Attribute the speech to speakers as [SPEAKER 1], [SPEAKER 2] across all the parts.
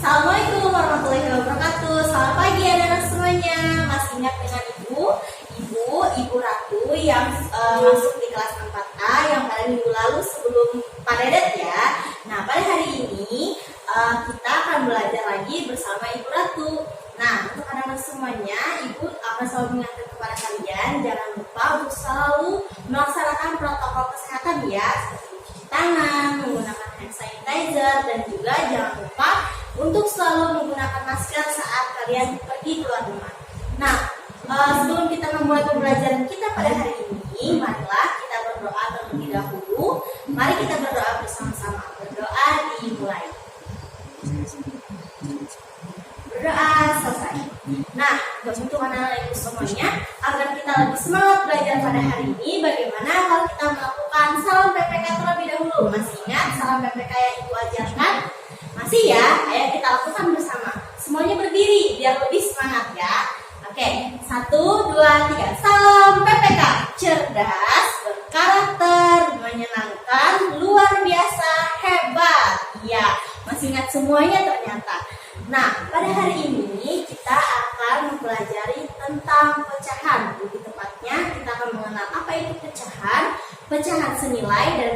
[SPEAKER 1] Assalamualaikum warahmatullahi wabarakatuh. Selamat pagi anak-anak semuanya. Masih ingat dengan Ibu Ratu yang masuk di kelas 4A yang pada minggu lalu sebelum Pak Dedet ya. Nah, pada hari ini kita akan belajar lagi bersama Ibu Ratu. Nah, untuk anak-anak semuanya, Ibu akan selalu mengingatkan kepada kalian jangan lupa untuk selalu melaksanakan protokol kesehatan ya, seperti mencuci tangan, menggunakan hand sanitizer, dan juga jangan lupa untuk selalu menggunakan masker saat kalian pergi keluar rumah. Nah, sebelum kita memulai pembelajaran kita pada hari ini, marilah kita berdoa terlebih dahulu. Mari kita berdoa bersama-sama. Berdoa dimulai. Berdoa selesai. Nah, untuk anak-anak ibu semuanya, agar kita lebih semangat belajar pada hari ini, bagaimana kalau kita melakukan salam PPK terlebih dahulu? Masih ingat salam PPK yang Ibu ajarkan? Masih ya? Ayo kita lakukan bersama. Semuanya berdiri biar lebih semangat ya. Oke, 1, 2, 3. Salam PPK. Cerdas, berkarakter, menyenangkan, luar biasa, hebat. Iya, masih ingat semuanya ternyata. Nah, pada hari ini kita akan mempelajari tentang pecahan. Lebih tepatnya, kita akan mengenal apa itu pecahan, pecahan senilai dan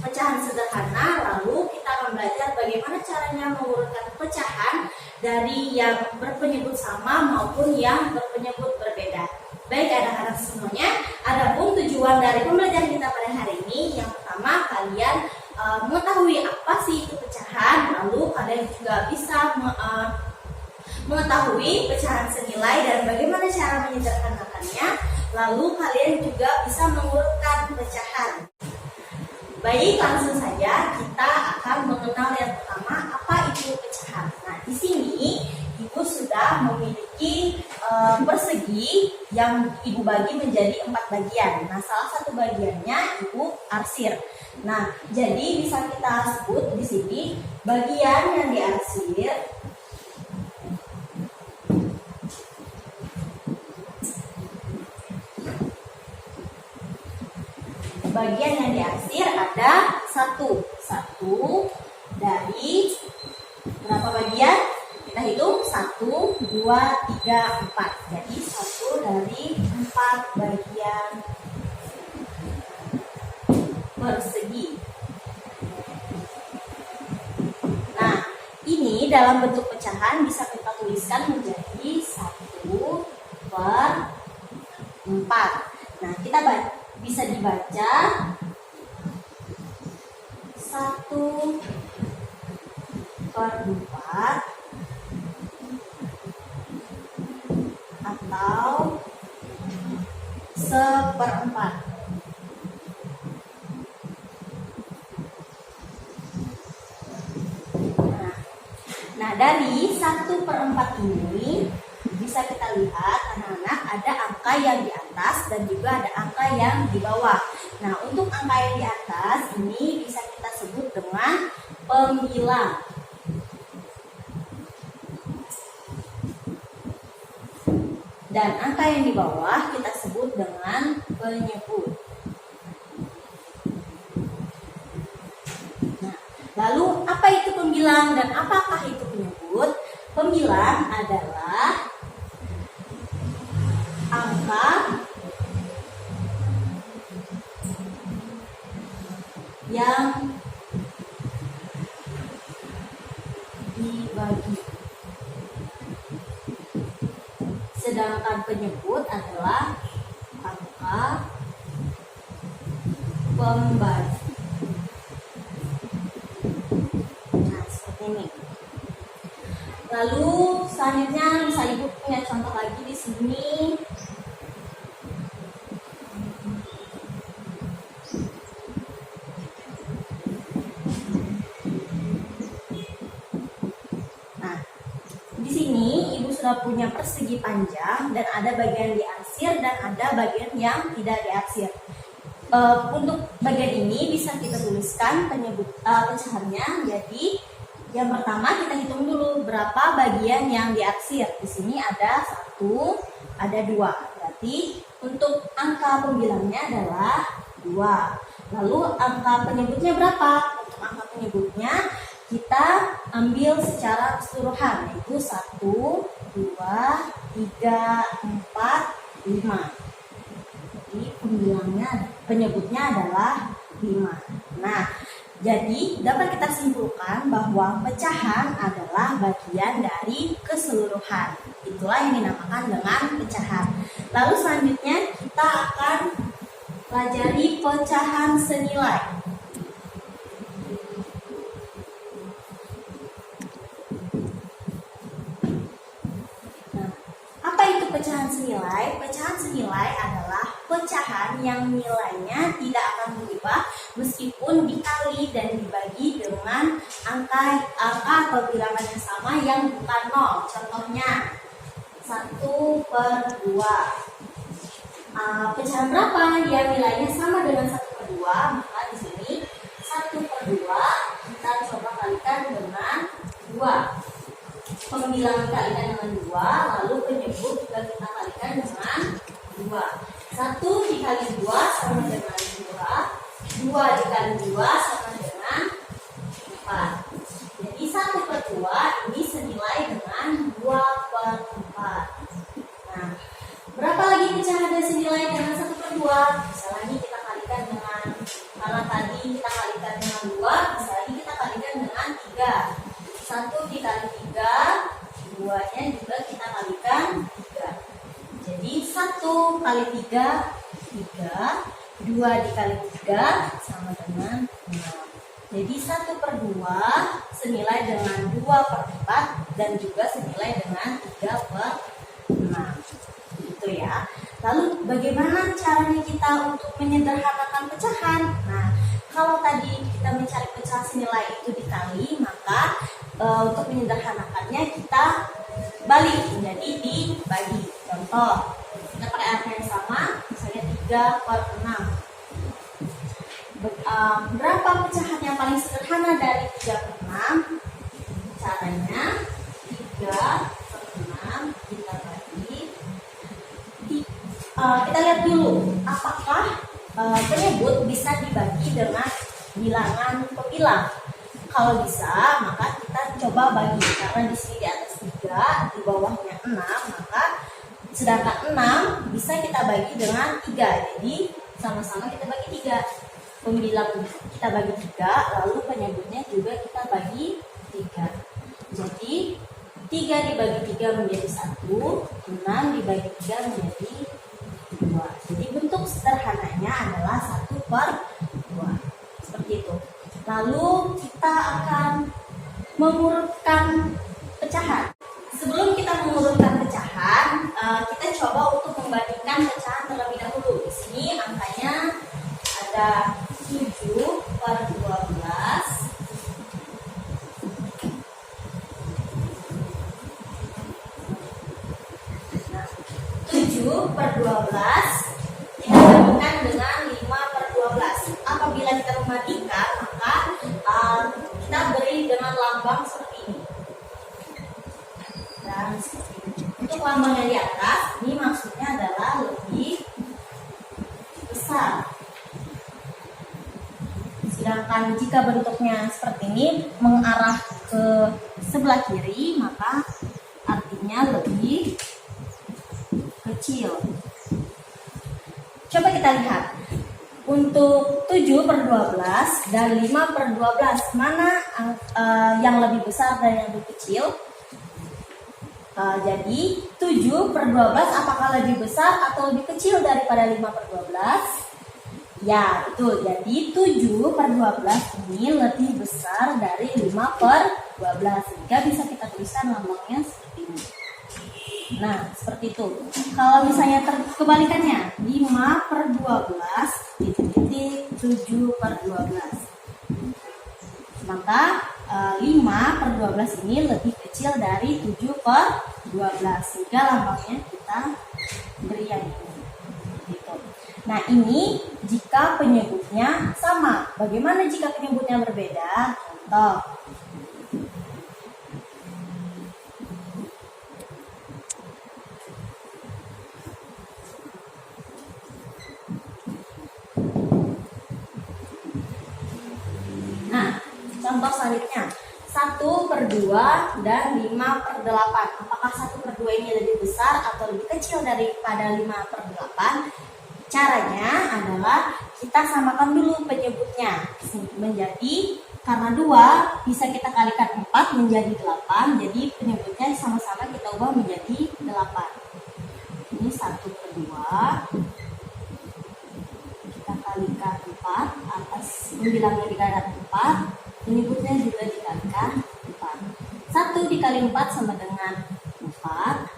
[SPEAKER 1] pecahan sederhana. Lalu kita akan belajar bagaimana caranya mengurutkan pecahan dari yang berpenyebut sama maupun yang berpenyebut berbeda. Baik anak-anak semuanya, adapun tujuan dari pembelajaran kita pada hari ini, yang pertama kalian mengetahui apa sih itu pecahan, lalu kalian juga bisa mengetahui pecahan senilai dan bagaimana cara menyederhanakannya, lalu kalian juga bisa mengurutkan pecahan. Baik, langsung saja kita akan mengenal yang pertama apa itu pecahan. Nah, di sini Ibu sudah memiliki persegi yang Ibu bagi menjadi 4 bagian. Nah, salah satu bagiannya Ibu arsir. Nah, jadi bisa kita sebut di sini bagian yang diarsir ada satu dari berapa bagian? Kita hitung 1, 2, 3, 4. Jadi 1 dari 4 bagian persegi. Nah, ini dalam bentuk pecahan bisa kita tuliskan menjadi 1/4. Nah, kita bisa dibaca 1/4 atau 1/4. Nah, dari 1/4 ini bisa kita lihat anak-anak ada angka yang di atas dan juga ada angka yang di bawah. Nah, untuk angka yang di atas ini bisa kita sebut dengan pembilang. Dan angka yang di bawah kita sebut dengan penyebut. Nah, lalu apa itu pembilang dan apakah itu penyebut? Pembilang adalah angka yang dibagi. Sedangkan penyebut adalah angka pembagi. Nah, seperti ini. Lalu selanjutnya bisa Ibu punya contoh lagi di sini. Sudah punya persegi panjang dan ada bagian diarsir dan ada bagian yang tidak diarsir. Untuk bagian ini bisa kita tuliskan pecahannya. Jadi yang pertama kita hitung dulu berapa bagian yang diarsir. Di sini ada 1, ada 2. Berarti untuk angka pembilangnya adalah 2. Lalu angka penyebutnya berapa? Untuk angka penyebutnya kita ambil secara keseluruhan, yaitu 1, 2, 3, 4, 5. Jadi penyebutnya adalah 5. Nah, jadi dapat kita simpulkan bahwa pecahan adalah bagian dari keseluruhan. Itulah yang dinamakan dengan pecahan. Lalu selanjutnya kita akan pelajari pecahan senilai. Nah, apa itu pecahan senilai? Pecahan senilai adalah pecahan yang nilainya tidak akan berubah meskipun dikali dan dibagi dengan angka atau bilangan yang sama yang bukan 0. Contohnya 1/2. Pecahan berapa yang nilainya sama dengan 1/2? Maka di sini 1/2 kita coba kalikan dengan 2. Pembilangan kalikan dengan 2, lalu penyebut juga kita kalikan dengan 2. 1 dikali 2 sama dengan 2. 2 dikali 2 sama dengan 4. Jadi 1/2 ini senilai dengan 2/4. Nah, berapa lagi pecahan yang senilai dengan 1/2? Bisa lagi kita kalikan dengan, karena tadi kita kalikan dengan 2, bisa lagi kita kalikan dengan 3. 1 dikali 3, 2-nya juga kita kalikan 3. Jadi 1 kali 3, 3. 2 dikali 3 sama dengan 6. Jadi 1/2 senilai dengan 2/4 dan juga senilai dengan 3/6. Gitu ya. Lalu bagaimana caranya kita untuk menyederhanakan pecahan? Nah, kalau tadi kita mencari pecahan senilai itu dikali, maka untuk menyederhanakannya kita balik menjadi dibagi. Contoh, kita pakai angka yang sama, misalnya 3/6. Berapa pecahan yang paling sederhana dari 3/6? Caranya 3/6 kita bagi. Kita lihat dulu apakah penyebut bisa dibagi dengan bilangan pembilang. Kalau bisa, maka kita coba bagi, karena di sini di atas 3, di bawahnya 6, maka sedangkan 6 bisa kita bagi dengan 3. Jadi sama-sama kita bagi 3. Pembilang kita bagi 3, lalu penyebutnya juga kita bagi 3. Jadi 3 dibagi 3 menjadi 1, 6 dibagi 3 menjadi 2. Jadi bentuk sederhananya adalah 1/2. Seperti itu. Lalu kita akan mengurutkan pecahan. Sebelum kita mengurutkan pecahan, kita coba untuk membandingkan pecahan terlebih dahulu. Di sini angkanya ada 7/12. Nah, 7/12 kita bandingkan dengan 5/12. Apabila kita membandingkan, maka kita beri dengan lambang seperti ini. Dan seperti ini. Untuk lambang yang di atas, ini maksudnya adalah lebih besar. Sedangkan jika bentuknya seperti ini mengarah ke sebelah kiri, maka artinya lebih kecil. Coba kita lihat. Untuk 7/12 dan 5/12, mana yang lebih besar dan yang lebih kecil? Jadi 7/12 apakah lebih besar atau lebih kecil daripada 5/12? Ya, itu. Jadi 7/12 ini lebih besar dari 5/12. Sehingga bisa kita tuliskan lambangnya seperti ini. Nah, seperti itu. Kalau misalnya kebalikannya, 5/12 titik 7/12. Maka 5/12 ini lebih kecil dari 7/12. Sehingga lambangnya kita beri yang ini. Gitu. Nah, ini jika penyebutnya sama. Bagaimana jika penyebutnya berbeda? Contoh. Contoh selanjutnya, 1/2 dan 5/8. Apakah 1/2 ini lebih besar atau lebih kecil daripada 5/8? Caranya adalah kita samakan dulu penyebutnya menjadi, karena 2 bisa kita kalikan 4 menjadi 8, jadi penyebutnya sama-sama kita ubah menjadi 8. Ini 1/2 kita kalikan 4, atas pembilangnya dikalikan 4, penyebutnya juga dikalikan 4. 1 dikali 4 sama dengan 4,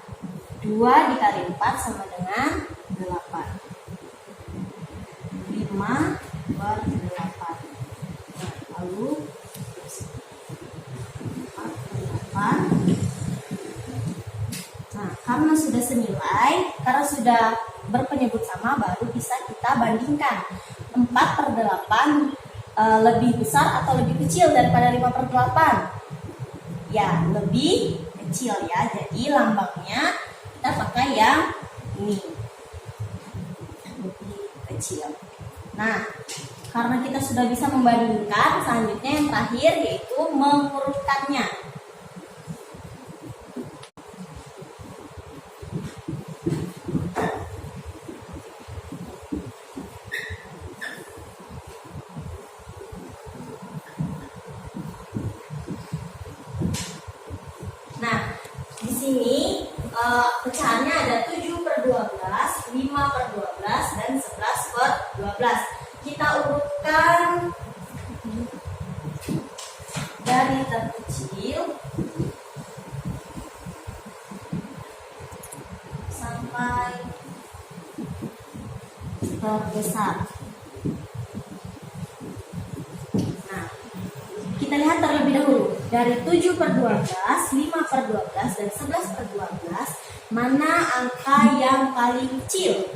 [SPEAKER 1] 2 dikali 4 sama dengan 8. 5/8. Lalu 4/8. Nah, karena sudah senilai, karena sudah berpenyebut sama, baru bisa kita bandingkan 4/8 lebih besar atau lebih kecil daripada 5/8. Ya, lebih kecil ya. Jadi lambangnya kita pakai yang ini, lebih kecil. Nah, karena kita sudah bisa membandingkan, selanjutnya yang terakhir yaitu mengurutkannya. Nah, di sini pecahannya ada 7/12, 5/12, dan 11/12. Kita urutkan dari terkecil sampai terbesar. Nah, kita lihat terlebih dahulu dari 7/12, 5/12, dan 11/12, mana angka yang paling kecil?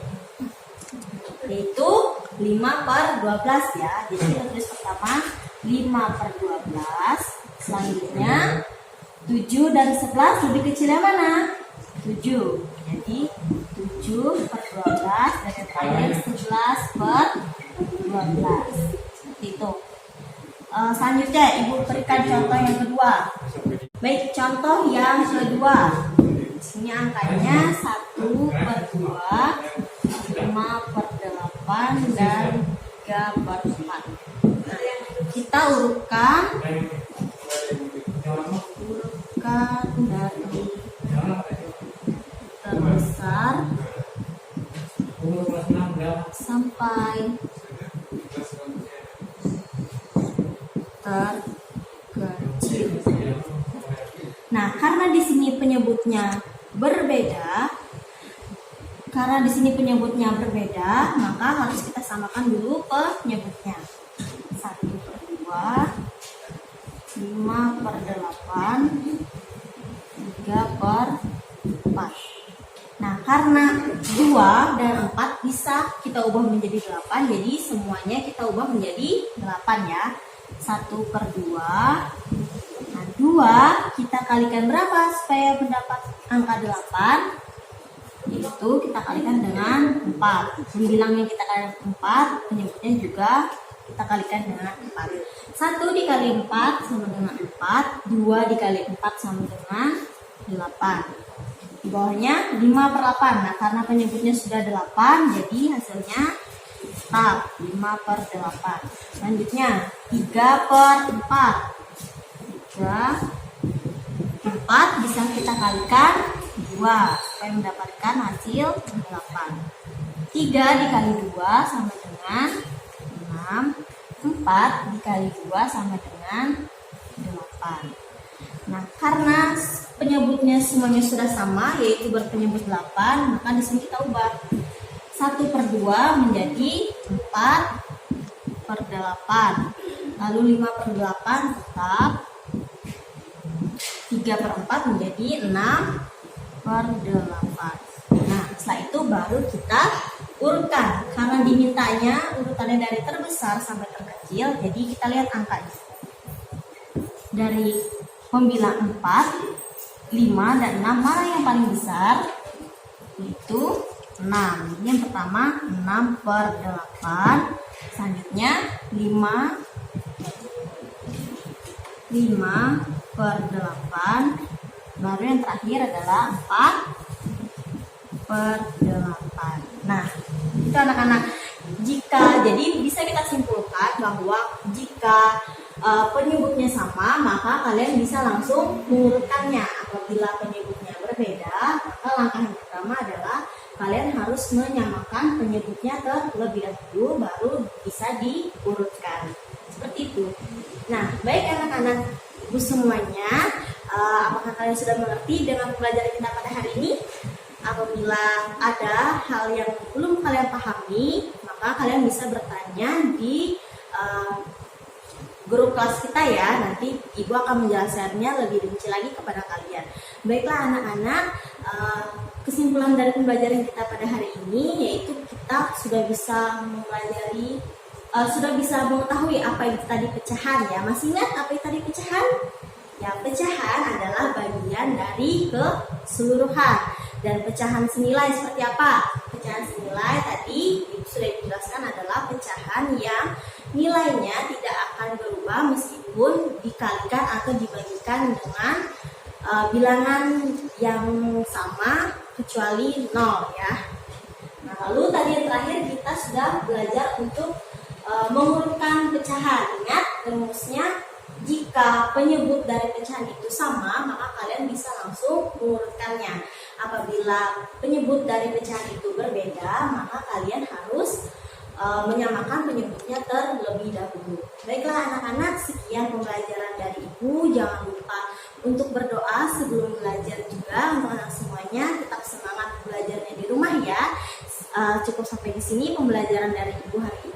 [SPEAKER 1] Yaitu 5/12 ya. Jadi kita tulis pertama 5/12. Selanjutnya 7 dan 11 lebih kecil yang mana? 7. Jadi 7/12 dan yang terakhir 11/12. Seperti itu. Selanjutnya Ibu berikan contoh yang kedua. Baik, contoh yang kedua. Di sini angkanya 1/2, 5/8, dan 3/4. Nah, kita urutkan dari terbesar sampai terkecil. Nah, karena di sini penyebutnya berbeda, maka harus kita samakan dulu penyebutnya. 1/2, 5/8, 3/4. Nah, karena 2 dan 4 bisa kita ubah menjadi 8, jadi semuanya kita ubah menjadi 8 ya. 1/2. Nah, 2 kita kalikan berapa supaya mendapat angka 8? Itu kita kalikan dengan 4. Pembilangnya kita kalikan 4, penyebutnya juga kita kalikan dengan 4. 1 dikali 4 sama dengan 4, 2 dikali 4 sama dengan 8. Di bawahnya 5/8. Nah, karena penyebutnya sudah 8, jadi hasilnya tetap 5/8. Selanjutnya 3/4. 4 bisa kita kalikan 2 supaya mendapatkan hasil 8. 3 dikali 2 sama dengan 6. 4 dikali 2 sama dengan 8. Nah, karena penyebutnya semuanya sudah sama, yaitu berpenyebut 8, maka di sini kita ubah 1/2 menjadi 4/8. Lalu 5/8 tetap, 3/4 menjadi 6/8. Nah, setelah itu baru kita urutkan. Karena dimintanya urutannya dari terbesar sampai terkecil, jadi kita lihat angkanya. Dari pembilang 4, 5, dan 6, mana yang paling besar? Itu 6. Ini yang pertama 6/8. Selanjutnya 5/8. 5/8. Baru yang terakhir adalah 4/8. Nah, itu anak-anak. Jadi bisa kita simpulkan bahwa jika penyebutnya sama, maka kalian bisa langsung mengurutkannya. Apabila penyebutnya berbeda, maka langkah yang pertama adalah kalian harus menyamakan penyebutnya terlebih dahulu, baru bisa diurutkan. Seperti itu. Nah, baik anak-anak ibu semuanya, apakah kalian sudah mengerti dengan pembelajaran kita pada hari ini? Apabila ada hal yang belum kalian pahami, maka kalian bisa bertanya di grup kelas kita ya. Nanti ibu akan menjelaskannya lebih rinci lagi kepada kalian. Baiklah anak-anak, kesimpulan dari pembelajaran kita pada hari ini yaitu kita sudah bisa mempelajari, sudah bisa mengetahui apa itu tadi pecahan ya. Masih ingat apa itu tadi pecahan? Ya, pecahan adalah bagian dari keseluruhan. Dan pecahan senilai seperti apa? Pecahan senilai tadi ibu sudah dijelaskan adalah pecahan yang nilainya tidak akan berubah meskipun dikalikan atau dibagikan dengan bilangan yang sama kecuali 0 ya. Nah, lalu tadi yang terakhir kita sudah belajar untuk mengurutkan pecahan. Ingat rumusnya, jika penyebut dari pecahan itu sama, maka kalian bisa langsung mengurutkannya. Apabila penyebut dari pecahan itu berbeda, maka kalian harus menyamakan penyebutnya terlebih dahulu. Baiklah anak-anak, sekian pembelajaran dari ibu. Jangan lupa untuk berdoa sebelum belajar juga. Untuk anak semuanya tetap semangat belajarnya di rumah ya. Cukup sampai di sini pembelajaran dari ibu hari ini.